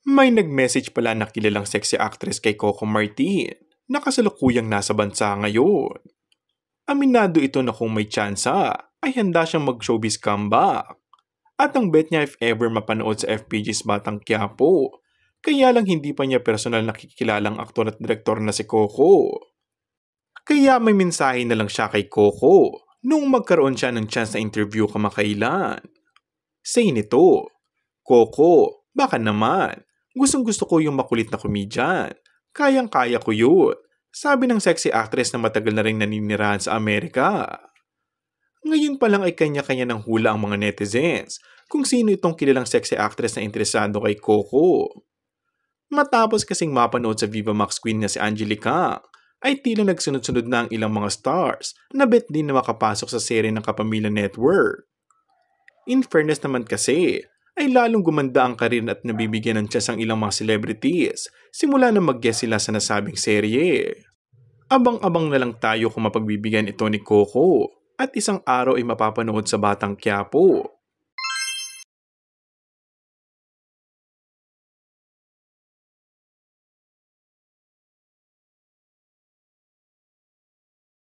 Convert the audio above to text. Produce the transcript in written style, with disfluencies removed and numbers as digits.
May nag-message pala na kilalang sexy actress kay Coco Martin na kasalukuyang nasa bansa ngayon. Aminado ito na kung may tsansa ay handa siyang mag-showbiz comeback. At ang bet niya if ever mapanood sa FPG's Batang Quiapo, kaya lang hindi pa niya personal nakikilalang aktor at direktor na si Coco. Kaya may mensahe na lang siya kay Coco nung magkaroon siya ng chance na interview kamakailan. Say nito, "Coco, baka naman. Gustong gusto ko yung makulit na komedyan. Kayang-kaya ko yun." Sabi ng sexy actress na matagal na rin naninirahan sa Amerika. Ngayon pa lang ay kanya-kanya ng hula ang mga netizens kung sino itong kilalang sexy actress na interesado kay Coco. Matapos kasing mapanood sa Viva Max Queen na si Angelica, ay tila nagsunod-sunod na ang ilang mga stars na bet din na makapasok sa serye ng Kapamilya Network. In fairness naman kasi, ay lalong gumanda ang karir at nabibigyan ng chance ang ilang mga celebrities simula na mag-guest sila sa nasabing serye. Abang-abang na lang tayo kung mapagbibigyan ito ni Coco at isang araw ay mapapanood sa Batang Quiapo.